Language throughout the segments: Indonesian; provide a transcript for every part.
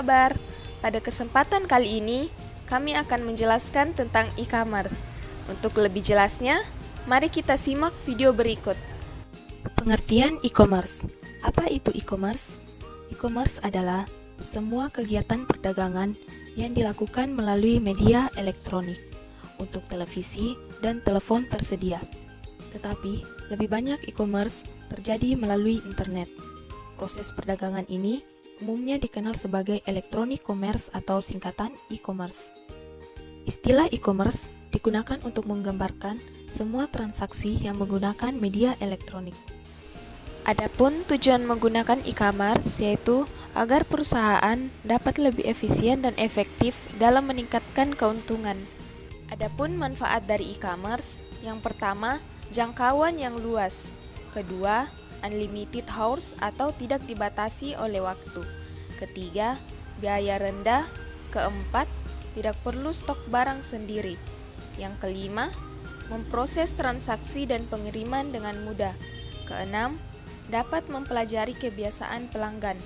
kabar? Pada kesempatan kali ini, kami akan menjelaskan tentang e-commerce. Untuk lebih jelasnya, mari kita simak video berikut. Pengertian e-commerce. Apa itu e-commerce? E-commerce adalah semua kegiatan perdagangan yang dilakukan melalui media elektronik untuk televisi dan telepon tersedia. Tetapi, lebih banyak e-commerce terjadi melalui internet. Proses perdagangan ini umumnya dikenal sebagai electronic commerce atau singkatan e-commerce. Istilah e-commerce digunakan untuk menggambarkan semua transaksi yang menggunakan media elektronik. Adapun tujuan menggunakan e-commerce yaitu agar perusahaan dapat lebih efisien dan efektif dalam meningkatkan keuntungan. Adapun manfaat dari e-commerce, yang pertama, jangkauan yang luas. Kedua, unlimited hours atau tidak dibatasi oleh waktu. Ketiga, biaya rendah. Keempat, tidak perlu stok barang sendiri. Yang kelima, memproses transaksi dan pengiriman dengan mudah. Keenam, dapat mempelajari kebiasaan pelanggan.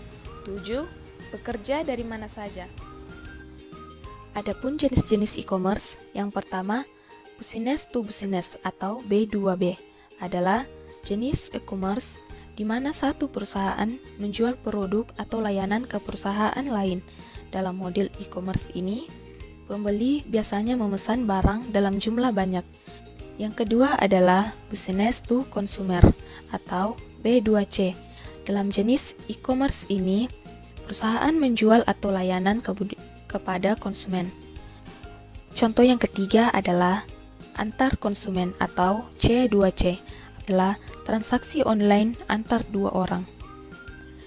7. Bekerja dari mana saja. Adapun jenis-jenis e-commerce, yang pertama, business to business atau B2B adalah jenis e-commerce di mana satu perusahaan menjual produk atau layanan ke perusahaan lain. Dalam model e-commerce ini, pembeli biasanya memesan barang dalam jumlah banyak. Yang kedua adalah business to consumer atau B2C. Dalam jenis e-commerce ini, perusahaan menjual atau layanan kepada konsumen. Contoh yang ketiga adalah antar konsumen atau C2C adalah transaksi online antar dua orang.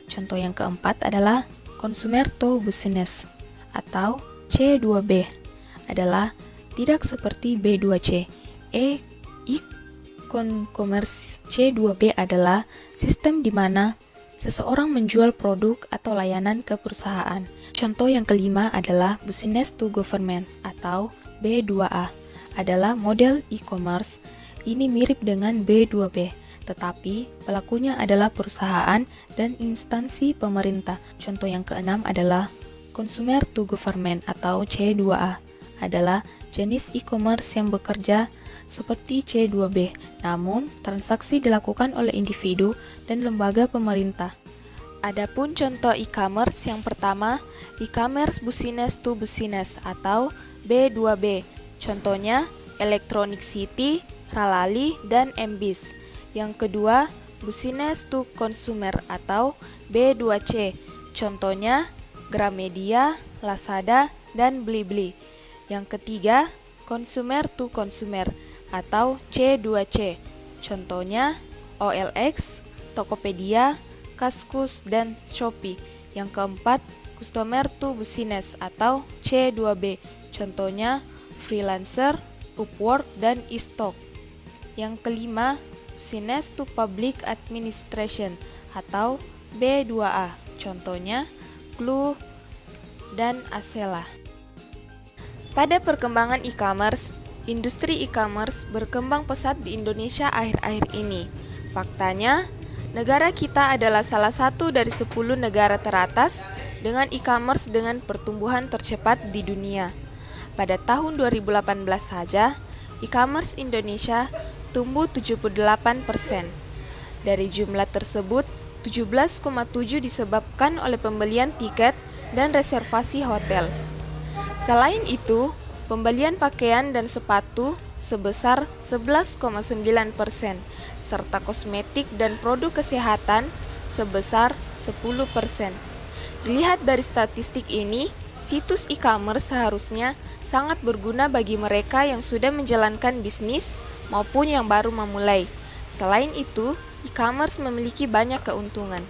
Contoh yang keempat adalah consumer to business atau C2B adalah tidak seperti B2C. E-commerce C2B adalah sistem di mana seseorang menjual produk atau layanan ke perusahaan. Contoh yang kelima adalah business to government atau B2A adalah model e-commerce. Ini mirip dengan B2B, tetapi pelakunya adalah perusahaan dan instansi pemerintah. Contoh yang keenam adalah consumer to government atau C2A adalah jenis e-commerce yang bekerja seperti C2B, namun transaksi dilakukan oleh individu dan lembaga pemerintah. Adapun contoh e-commerce yang pertama, e-commerce business to business atau B2B. Contohnya Electronic City, Ralali, dan Mbis. Yang kedua, business to consumer atau B2C. Contohnya Gramedia, Lazada, dan Blibli. Yang ketiga, consumer to consumer atau C2C. Contohnya OLX, Tokopedia, Kaskus, dan Shopee. Yang keempat, customer to business atau C2B. Contohnya freelancer, Upwork, dan eStock. Yang kelima, business to public administration atau B2A. Contohnya Clue dan Asela. Pada perkembangan e-commerce, industri e-commerce berkembang pesat di Indonesia akhir-akhir ini. Faktanya, negara kita adalah salah satu dari 10 negara teratas dengan e-commerce dengan pertumbuhan tercepat di dunia. Pada tahun 2018 saja, e-commerce Indonesia tumbuh 78%. Dari jumlah tersebut, 17,7 disebabkan oleh pembelian tiket dan reservasi hotel. Selain itu, pembelian pakaian dan sepatu sebesar 11,9%, serta kosmetik dan produk kesehatan sebesar 10%. Dilihat dari statistik ini, situs e-commerce seharusnya sangat berguna bagi mereka yang sudah menjalankan bisnis maupun yang baru memulai. Selain itu, e-commerce memiliki banyak keuntungan.